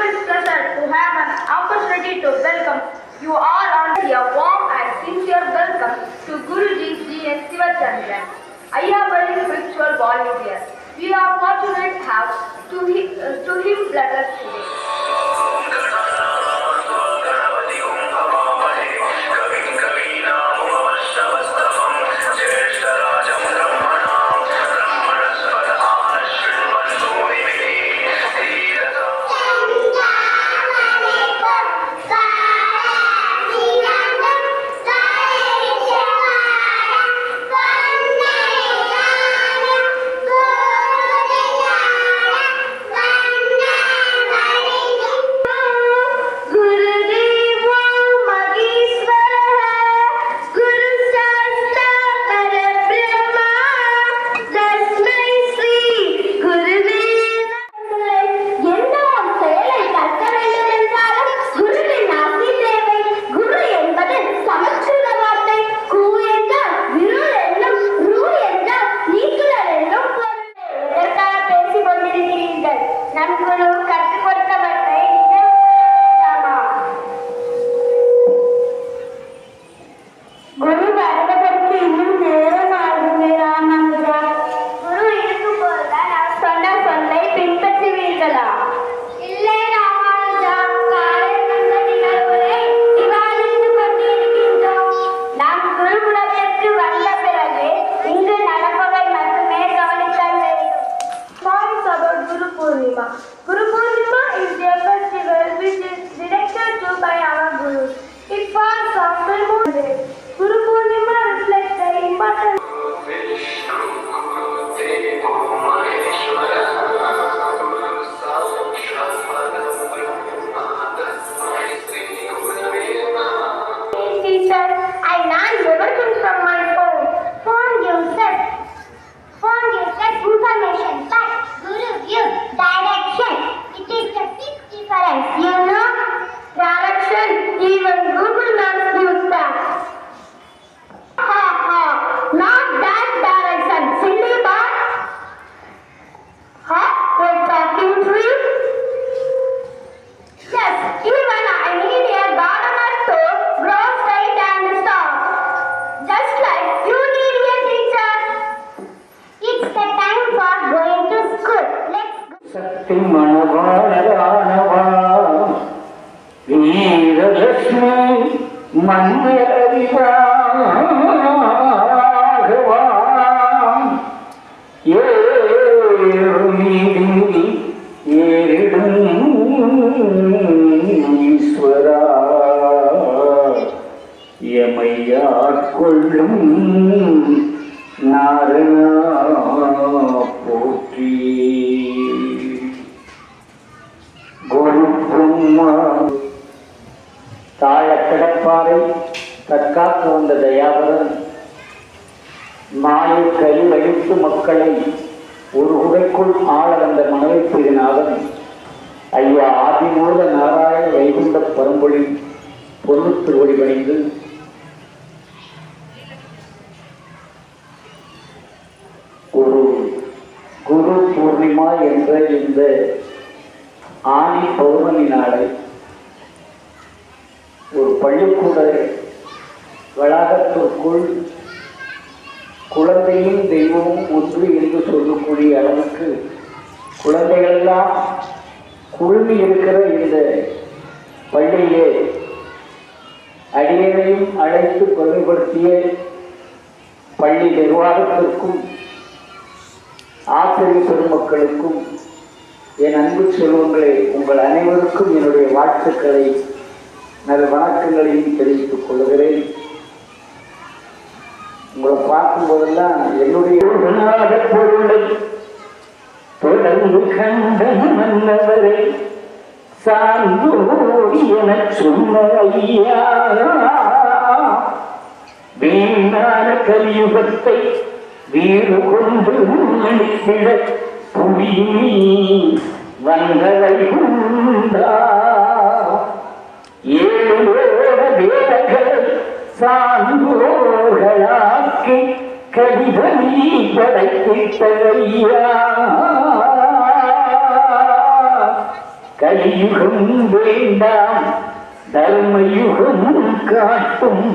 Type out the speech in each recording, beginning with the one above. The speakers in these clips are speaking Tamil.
immense pleasure to have an opportunity to welcome you all on a warm and sincere welcome to Guruji G.S. Sivachandran, Ayyavali spiritual volunteer. We are fortunate to have to him let us today. Guru Purnima is a festival which is directed to by our Gurus. It falls on full moon day. Guru Purnima reflects the importance. Teacher, I learned everything from my phone. Phone gives us information, but Guru gives direction. It is the big difference, you know. Direction, even Google Maps gives that. Not that direction, silly but. We're talking tree. Yes, even I need a gardener to grow straight and stop. Just like you need a teacher. It's the time for going to school. Let's go. சக்தி மனவாளரானவா வீரலட்சுமி மன்மரவிவாகவா ஏறுமீதி ஏறிடும் ஈஸ்வரா எமையாட்கொள்ளும் நாரணா போற்றி. தாழ கிடப்பாரை தற்காக்க வந்த தயாபரன் மாயை கலி அழித்து மக்களை ஒரு உரைக்குள் ஆள வந்த மனவை பிரிநாதன் ஐயா ஆதிமூல நாராயண வைகுண்ட பரம்பொழி பொருளுக்கு ஒளிவடைந்து ஒரு குரு பூர்ணிமா என்ற இந்த ஆனி பௌர்ணமி நாளை ஒரு பள்ளிக்கூட வளாகத்திற்குள் குழந்தையும் தெய்வமும் ஒன்று என்று சொல்லக்கூடிய அளவுக்கு குழந்தைகளெல்லாம் குழுமி இருக்கிற இந்த பள்ளியிலே அடியனையும் அழைத்து பெருமைப்படுத்திய பள்ளி நிர்வாகத்திற்கும் ஆசிரியர் பெருமக்களுக்கும் என் அன்பு செல்வங்களே, உங்கள் அனைவருக்கும் என்னுடைய வாழ்த்துக்களை நல்ல வணக்கங்களையும் தெரிவித்துக் கொள்கிறேன். உங்களை பார்க்கும் போதெல்லாம் என்னுடைய பொருளை தொடர்ந்து கண்ட மன்னவரை சான்றோடி என சொன்ன ஐயா, வீணான கலியுகத்தை வீறு கொண்டு முன்னெடுத்திட புவி வந்தவை உண்டா, ஏழோட வேதங்களை சான்றோர்களாக்கி கடிதமீ படைத்திட்ட ஐயா, கலியுகம் வேண்டாம் தர்மயுகம் காட்டும்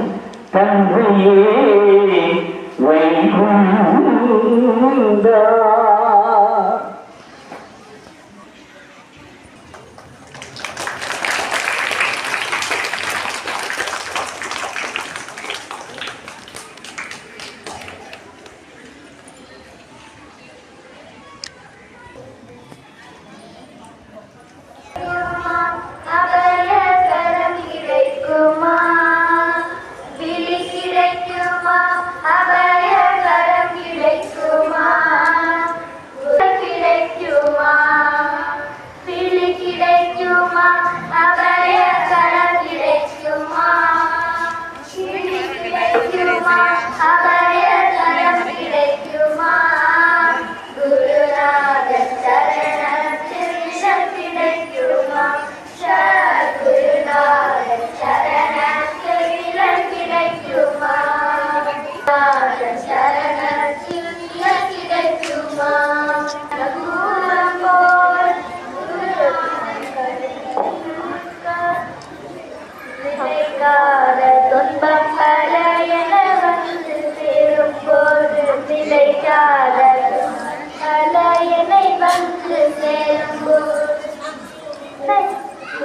தந்தையே வைகுந்தா.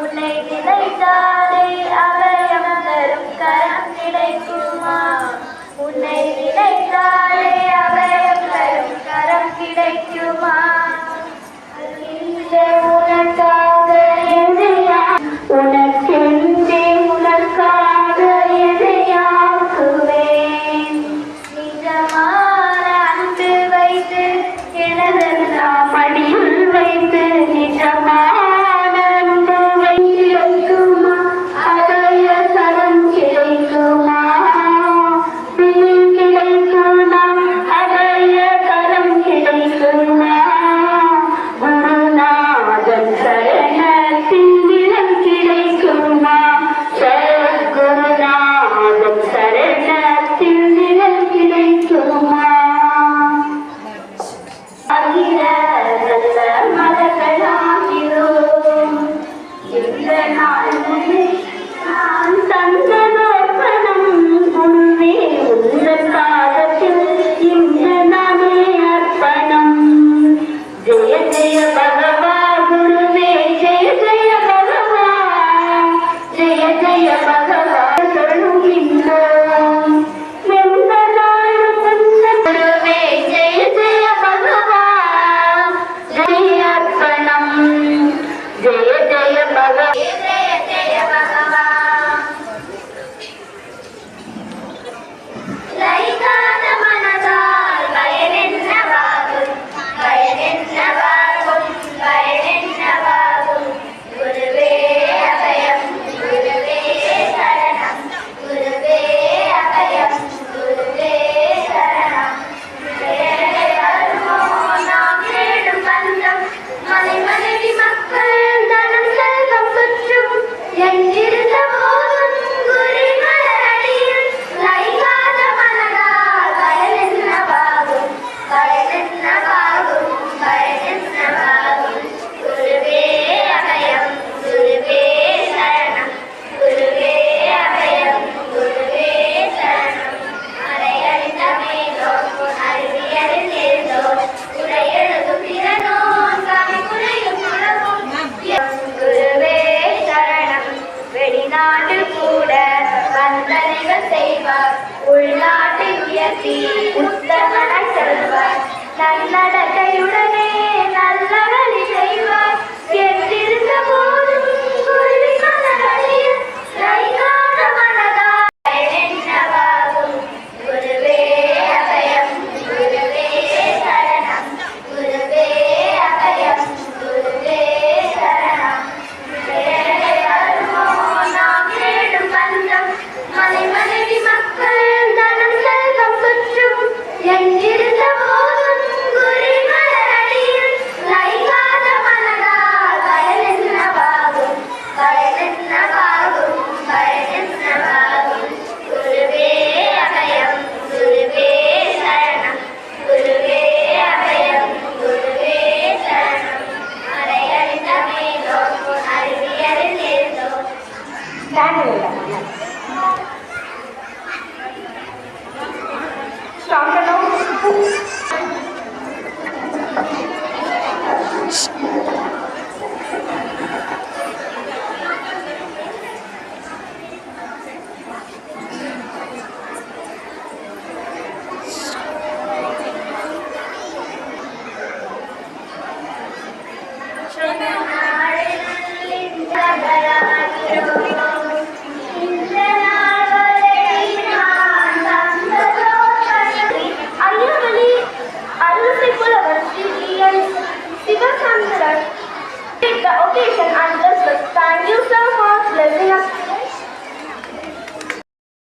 உன்னை நினைத்தாலே அபயம் தரும் கரம் கிடைக்குமா? உன்னை நினைத்தாலே அபயம் தரும் கரம் கிடைக்குமா? உனக்காக எதையா உனக்கென்றே உனக்காக எதையாக்குவேன். நிஜமான அன்பு வைத்து எனதெல்லாம் மடியில் வைத்து நிஜமான உள்நாட்டில் உயர்த்தி உத்தமன செல்வர் நன்னட